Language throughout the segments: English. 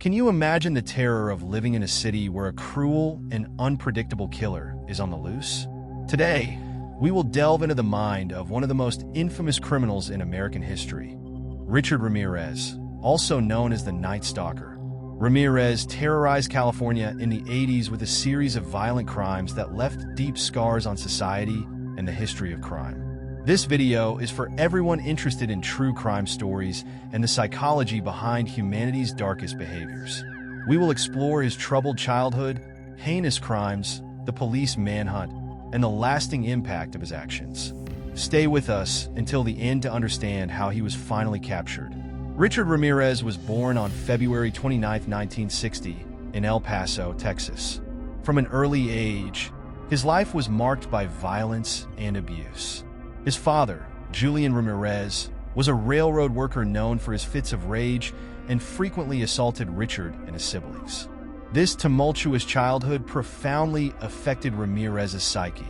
Can you imagine the terror of living in a city where a cruel and unpredictable killer is on the loose? Today, we will delve into the mind of one of the most infamous criminals in American history, Richard Ramirez, also known as the Night Stalker. Ramirez terrorized California in the 80s with a series of violent crimes that left deep scars on society and the history of crime. This video is for everyone interested in true crime stories and the psychology behind humanity's darkest behaviors. We will explore his troubled childhood, heinous crimes, the police manhunt, and the lasting impact of his actions. Stay with us until the end to understand how he was finally captured. Richard Ramirez was born on February 29, 1960, in El Paso, Texas. From an early age, his life was marked by violence and abuse. His father, Julian Ramirez, was a railroad worker known for his fits of rage and frequently assaulted Richard and his siblings. This tumultuous childhood profoundly affected Ramirez's psyche,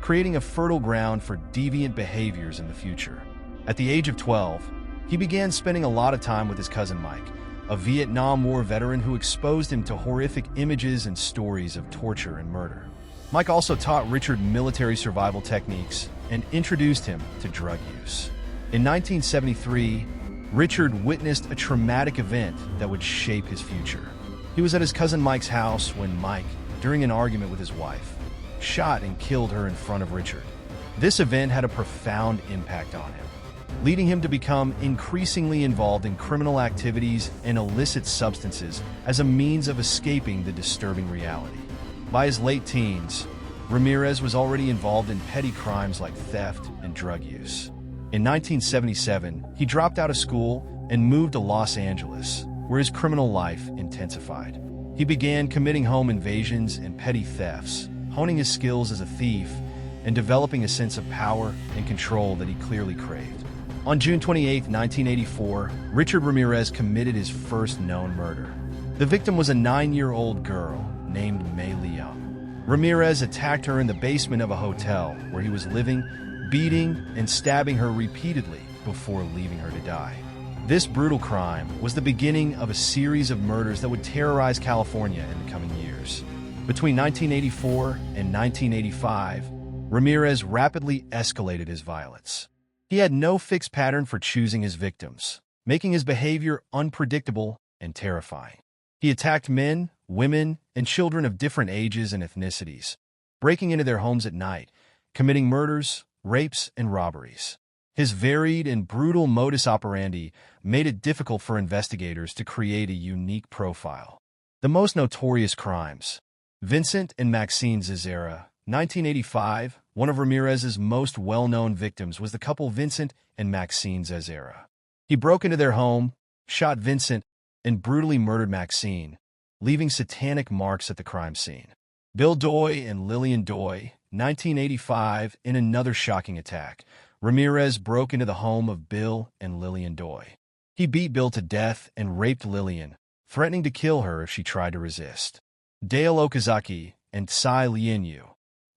creating a fertile ground for deviant behaviors in the future. At the age of 12, he began spending a lot of time with his cousin Mike, a Vietnam War veteran who exposed him to horrific images and stories of torture and murder. Mike also taught Richard military survival techniques and introduced him to drug use. In 1973, Richard witnessed a traumatic event that would shape his future. He was at his cousin Mike's house when Mike, during an argument with his wife, shot and killed her in front of Richard. This event had a profound impact on him, leading him to become increasingly involved in criminal activities and illicit substances as a means of escaping the disturbing reality. By his late teens, Ramirez was already involved in petty crimes like theft and drug use. In 1977, he dropped out of school and moved to Los Angeles, where his criminal life intensified. He began committing home invasions and petty thefts, honing his skills as a thief and developing a sense of power and control that he clearly craved. On June 28, 1984, Richard Ramirez committed his first known murder. The victim was a 9-year-old girl named May Leung. Ramirez attacked her in the basement of a hotel where he was living, beating and stabbing her repeatedly before leaving her to die. This brutal crime was the beginning of a series of murders that would terrorize California in the coming years. Between 1984 and 1985, Ramirez rapidly escalated his violence. He had no fixed pattern for choosing his victims, making his behavior unpredictable and terrifying. He attacked men, women, and children of different ages and ethnicities, breaking into their homes at night, committing murders, rapes, and robberies. His varied and brutal modus operandi made it difficult for investigators to create a unique profile. The most notorious crimes. Vincent and Maxine Zazera, 1985, one of Ramirez's most well-known victims was the couple Vincent and Maxine Zazera. He broke into their home, shot Vincent, and brutally murdered Maxine, leaving satanic marks at the crime scene. Bill Doy and Lillian Doy, 1985, in another shocking attack, Ramirez broke into the home of Bill and Lillian Doy. He beat Bill to death and raped Lillian, threatening to kill her if she tried to resist. Dale Okazaki and Tsai Lianyu,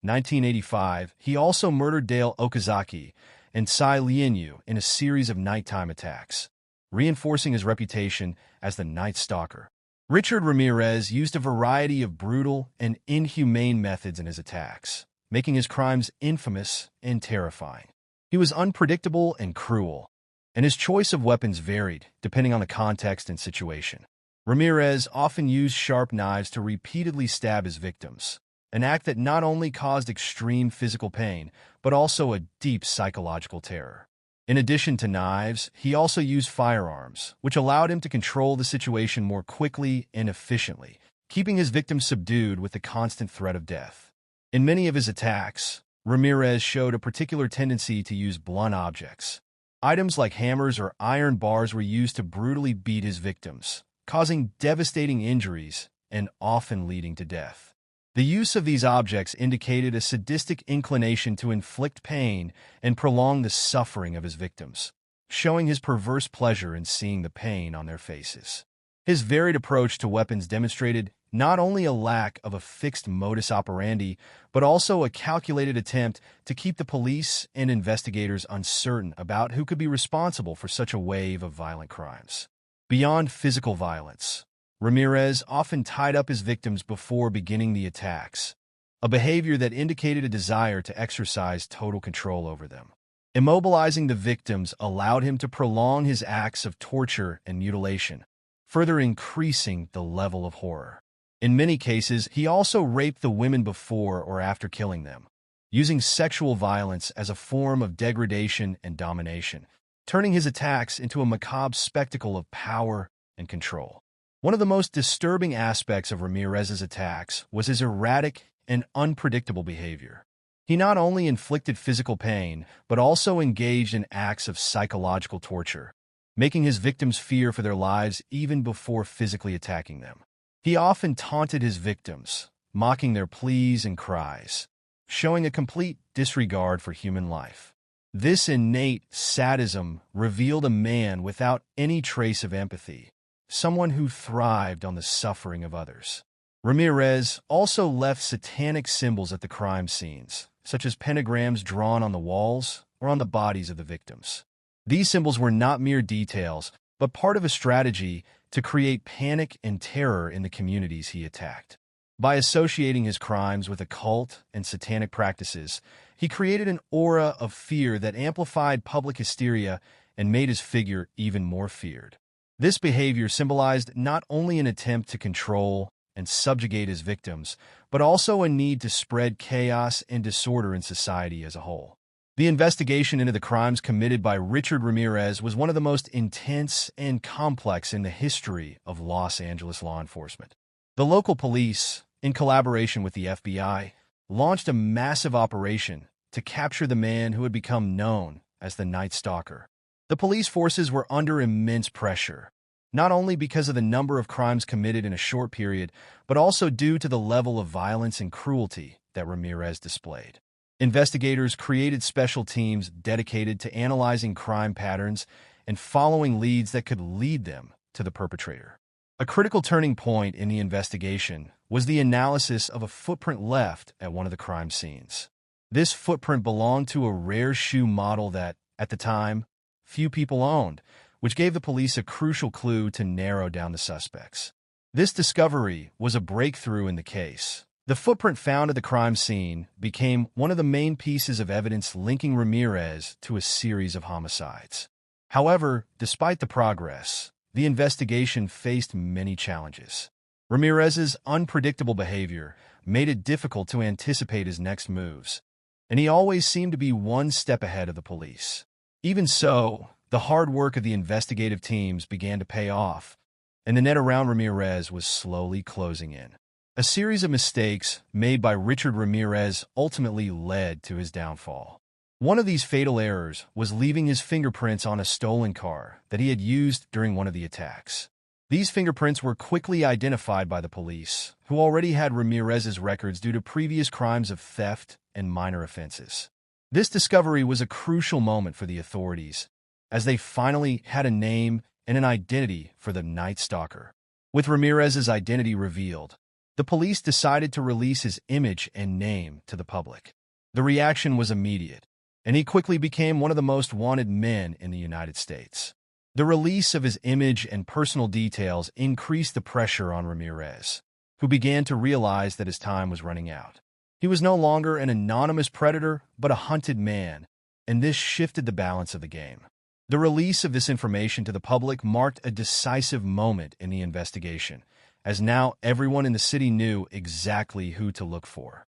1985, he also murdered Dale Okazaki and Tsai Lianyu in a series of nighttime attacks, reinforcing his reputation as the Night Stalker. Richard Ramirez used a variety of brutal and inhumane methods in his attacks, making his crimes infamous and terrifying. He was unpredictable and cruel, and his choice of weapons varied depending on the context and situation. Ramirez often used sharp knives to repeatedly stab his victims, an act that not only caused extreme physical pain, but also a deep psychological terror. In addition to knives, he also used firearms, which allowed him to control the situation more quickly and efficiently, keeping his victims subdued with the constant threat of death. In many of his attacks, Ramirez showed a particular tendency to use blunt objects. Items like hammers or iron bars were used to brutally beat his victims, causing devastating injuries and often leading to death. The use of these objects indicated a sadistic inclination to inflict pain and prolong the suffering of his victims, showing his perverse pleasure in seeing the pain on their faces. His varied approach to weapons demonstrated not only a lack of a fixed modus operandi, but also a calculated attempt to keep the police and investigators uncertain about who could be responsible for such a wave of violent crimes. Beyond physical violence, Ramirez often tied up his victims before beginning the attacks, a behavior that indicated a desire to exercise total control over them. Immobilizing the victims allowed him to prolong his acts of torture and mutilation, further increasing the level of horror. In many cases, he also raped the women before or after killing them, using sexual violence as a form of degradation and domination, turning his attacks into a macabre spectacle of power and control. One of the most disturbing aspects of Ramirez's attacks was his erratic and unpredictable behavior. He not only inflicted physical pain, but also engaged in acts of psychological torture, making his victims fear for their lives even before physically attacking them. He often taunted his victims, mocking their pleas and cries, showing a complete disregard for human life. This innate sadism revealed a man without any trace of empathy, someone who thrived on the suffering of others. Ramirez also left satanic symbols at the crime scenes, such as pentagrams drawn on the walls or on the bodies of the victims. These symbols were not mere details, but part of a strategy to create panic and terror in the communities he attacked. By associating his crimes with occult and satanic practices, he created an aura of fear that amplified public hysteria and made his figure even more feared. This behavior symbolized not only an attempt to control and subjugate his victims, but also a need to spread chaos and disorder in society as a whole. The investigation into the crimes committed by Richard Ramirez was one of the most intense and complex in the history of Los Angeles law enforcement. The local police, in collaboration with the FBI, launched a massive operation to capture the man who had become known as the Night Stalker. The police forces were under immense pressure, not only because of the number of crimes committed in a short period, but also due to the level of violence and cruelty that Ramirez displayed. Investigators created special teams dedicated to analyzing crime patterns and following leads that could lead them to the perpetrator. A critical turning point in the investigation was the analysis of a footprint left at one of the crime scenes. This footprint belonged to a rare shoe model that, at the time, few people owned, which gave the police a crucial clue to narrow down the suspects. This discovery was a breakthrough in the case. The footprint found at the crime scene became one of the main pieces of evidence linking Ramirez to a series of homicides. However, despite the progress, the investigation faced many challenges. Ramirez's unpredictable behavior made it difficult to anticipate his next moves, and he always seemed to be one step ahead of the police. Even so, the hard work of the investigative teams began to pay off, and the net around Ramirez was slowly closing in. A series of mistakes made by Richard Ramirez ultimately led to his downfall. One of these fatal errors was leaving his fingerprints on a stolen car that he had used during one of the attacks. These fingerprints were quickly identified by the police, who already had Ramirez's records due to previous crimes of theft and minor offenses. This discovery was a crucial moment for the authorities, as they finally had a name and an identity for the Night Stalker. With Ramirez's identity revealed, the police decided to release his image and name to the public. The reaction was immediate, and he quickly became one of the most wanted men in the United States. The release of his image and personal details increased the pressure on Ramirez, who began to realize that his time was running out. He was no longer an anonymous predator, but a hunted man, and this shifted the balance of the game. The release of this information to the public marked a decisive moment in the investigation, as now everyone in the city knew exactly who to look for.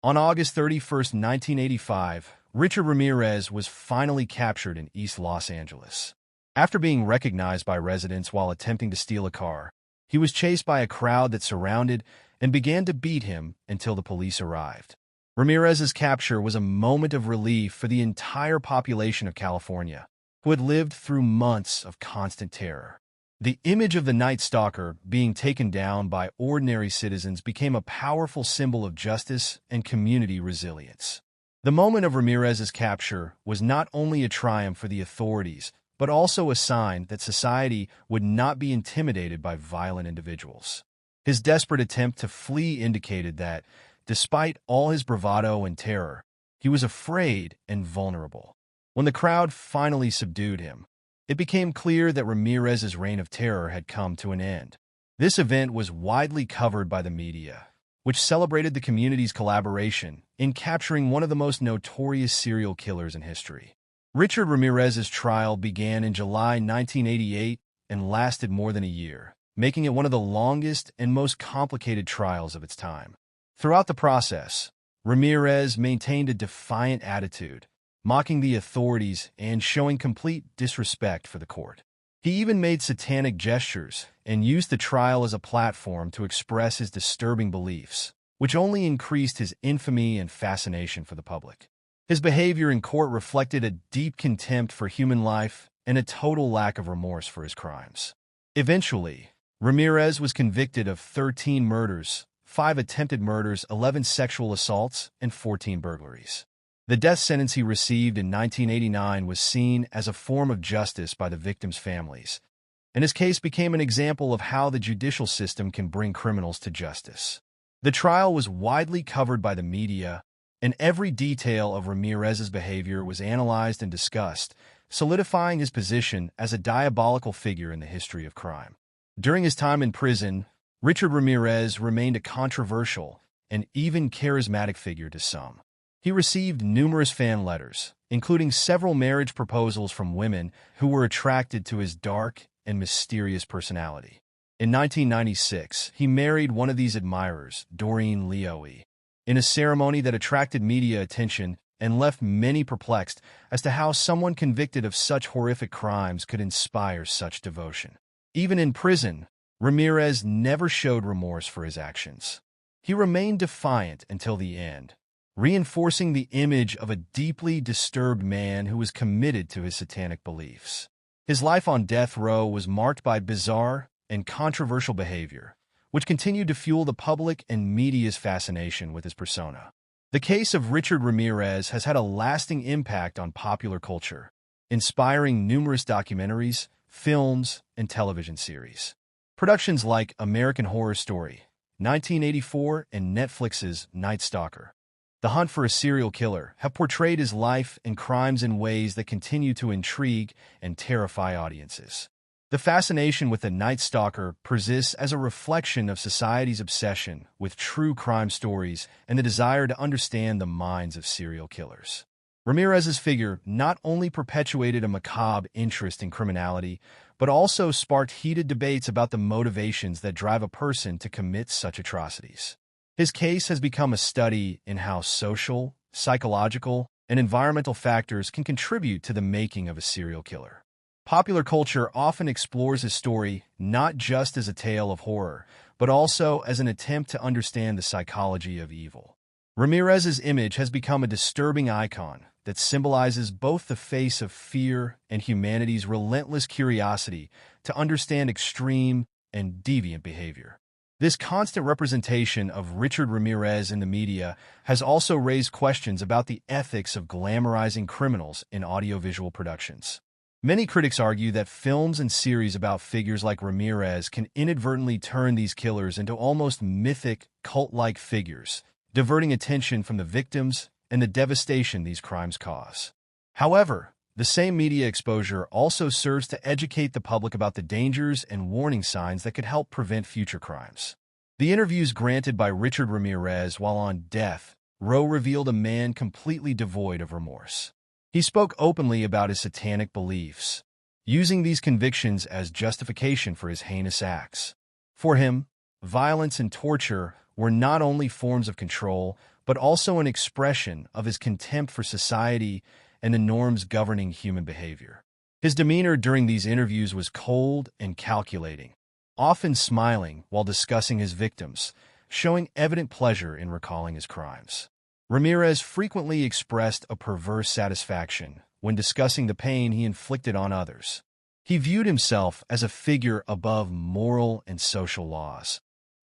On August 31st, 1985, Richard Ramirez was finally captured in East Los Angeles. After being recognized by residents while attempting to steal a car, he was chased by a crowd that surrounded and began to beat him until the police arrived. Ramirez's capture was a moment of relief for the entire population of California, who had lived through months of constant terror. The image of the Night Stalker being taken down by ordinary citizens became a powerful symbol of justice and community resilience. The moment of Ramirez's capture was not only a triumph for the authorities, but also a sign that society would not be intimidated by violent individuals. His desperate attempt to flee indicated that, despite all his bravado and terror, he was afraid and vulnerable. When the crowd finally subdued him, it became clear that Ramirez's reign of terror had come to an end. This event was widely covered by the media, which celebrated the community's collaboration in capturing one of the most notorious serial killers in history. Richard Ramirez's trial began in July 1988 and lasted more than a year, making it one of the longest and most complicated trials of its time. Throughout the process, Ramirez maintained a defiant attitude, mocking the authorities and showing complete disrespect for the court. He even made satanic gestures and used the trial as a platform to express his disturbing beliefs, which only increased his infamy and fascination for the public. His behavior in court reflected a deep contempt for human life and a total lack of remorse for his crimes. Eventually, Ramirez was convicted of 13 murders, 5 attempted murders, 11 sexual assaults, and 14 burglaries. The death sentence he received in 1989 was seen as a form of justice by the victims' families, and his case became an example of how the judicial system can bring criminals to justice. The trial was widely covered by the media, and every detail of Ramirez's behavior was analyzed and discussed, solidifying his position as a diabolical figure in the history of crime. During his time in prison, Richard Ramirez remained a controversial and even charismatic figure to some. He received numerous fan letters, including several marriage proposals from women who were attracted to his dark and mysterious personality. In 1996, he married one of these admirers, Doreen Leoe, in a ceremony that attracted media attention and left many perplexed as to how someone convicted of such horrific crimes could inspire such devotion. Even in prison, Ramirez never showed remorse for his actions. He remained defiant until the end, reinforcing the image of a deeply disturbed man who was committed to his satanic beliefs. His life on death row was marked by bizarre and controversial behavior, which continued to fuel the public and media's fascination with his persona. The case of Richard Ramirez has had a lasting impact on popular culture, inspiring numerous documentaries, films, and television series. Productions like American Horror Story, 1984, and Netflix's Night Stalker, The Hunt for a Serial Killer, have portrayed his life and crimes in ways that continue to intrigue and terrify audiences. The fascination with the Night Stalker persists as a reflection of society's obsession with true crime stories and the desire to understand the minds of serial killers. Ramirez's figure not only perpetuated a macabre interest in criminality, but also sparked heated debates about the motivations that drive a person to commit such atrocities. His case has become a study in how social, psychological, and environmental factors can contribute to the making of a serial killer. Popular culture often explores his story not just as a tale of horror, but also as an attempt to understand the psychology of evil. Ramirez's image has become a disturbing icon that symbolizes both the face of fear and humanity's relentless curiosity to understand extreme and deviant behavior. This constant representation of Richard Ramirez in the media has also raised questions about the ethics of glamorizing criminals in audiovisual productions. Many critics argue that films and series about figures like Ramirez can inadvertently turn these killers into almost mythic, cult-like figures, diverting attention from the victims and the devastation these crimes cause. However, the same media exposure also serves to educate the public about the dangers and warning signs that could help prevent future crimes. The interviews granted by Richard Ramirez while on death row revealed a man completely devoid of remorse. He spoke openly about his satanic beliefs, using these convictions as justification for his heinous acts. For him, violence and torture were not only forms of control, but also an expression of his contempt for society and the norms governing human behavior. His demeanor during these interviews was cold and calculating, often smiling while discussing his victims, showing evident pleasure in recalling his crimes. Ramirez frequently expressed a perverse satisfaction when discussing the pain he inflicted on others. He viewed himself as a figure above moral and social laws,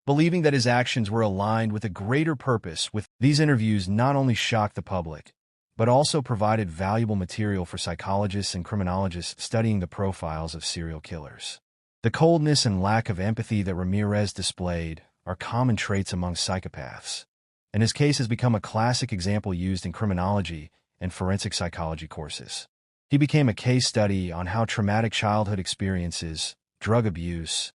believing that his actions were aligned with a greater purpose. With these interviews not only shocked the public, but also provided valuable material for psychologists and criminologists studying the profiles of serial killers. The coldness and lack of empathy that Ramirez displayed are common traits among psychopaths, and his case has become a classic example used in criminology and forensic psychology courses. He became a case study on how traumatic childhood experiences, drug abuse,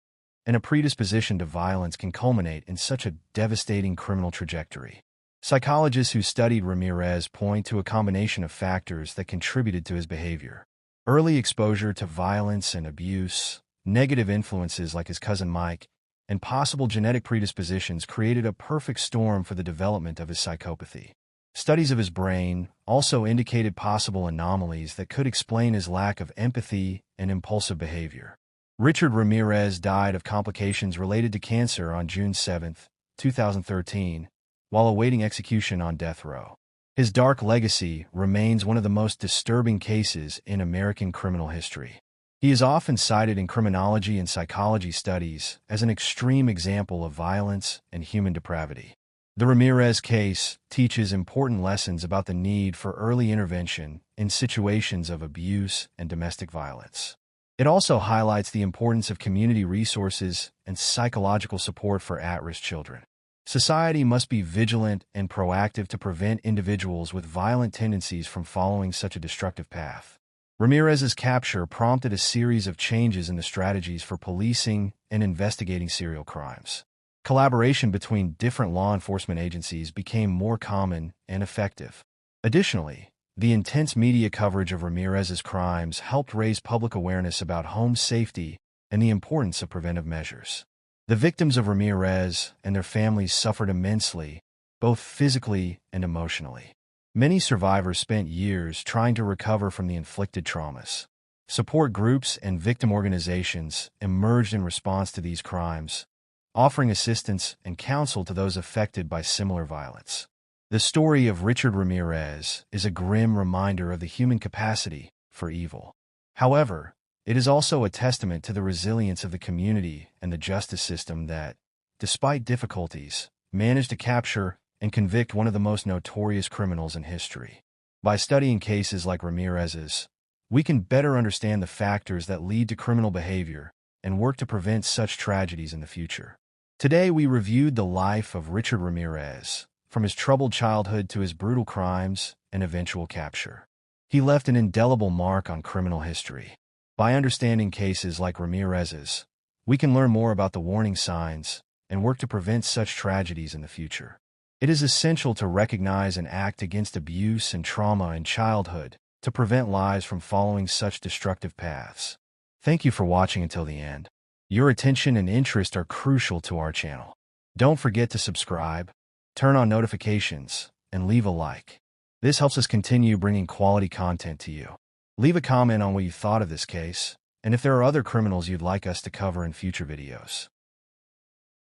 and a predisposition to violence can culminate in such a devastating criminal trajectory. Psychologists who studied Ramirez point to a combination of factors that contributed to his behavior. Early exposure to violence and abuse, negative influences like his cousin Mike, and possible genetic predispositions created a perfect storm for the development of his psychopathy. Studies of his brain also indicated possible anomalies that could explain his lack of empathy and impulsive behavior. Richard Ramirez died of complications related to cancer on June 7, 2013, while awaiting execution on death row. His dark legacy remains one of the most disturbing cases in American criminal history. He is often cited in criminology and psychology studies as an extreme example of violence and human depravity. The Ramirez case teaches important lessons about the need for early intervention in situations of abuse and domestic violence. It also highlights the importance of community resources and psychological support for at-risk children. Society must be vigilant and proactive to prevent individuals with violent tendencies from following such a destructive path. Ramirez's capture prompted a series of changes in the strategies for policing and investigating serial crimes. Collaboration between different law enforcement agencies became more common and effective. Additionally, the intense media coverage of Ramirez's crimes helped raise public awareness about home safety and the importance of preventive measures. The victims of Ramirez and their families suffered immensely, both physically and emotionally. Many survivors spent years trying to recover from the inflicted traumas. Support groups and victim organizations emerged in response to these crimes, offering assistance and counsel to those affected by similar violence. The story of Richard Ramirez is a grim reminder of the human capacity for evil. However, it is also a testament to the resilience of the community and the justice system that, despite difficulties, managed to capture and convict one of the most notorious criminals in history. By studying cases like Ramirez's, we can better understand the factors that lead to criminal behavior and work to prevent such tragedies in the future. Today we reviewed the life of Richard Ramirez, from his troubled childhood to his brutal crimes and eventual capture. He left an indelible mark on criminal history. By understanding cases like Ramirez's, we can learn more about the warning signs and work to prevent such tragedies in the future. It is essential to recognize and act against abuse and trauma in childhood to prevent lives from following such destructive paths. Thank you for watching until the end. Your attention and interest are crucial to our channel. Don't forget to subscribe, turn on notifications, and leave a like. This helps us continue bringing quality content to you. Leave a comment on what you thought of this case, and if there are other criminals you'd like us to cover in future videos.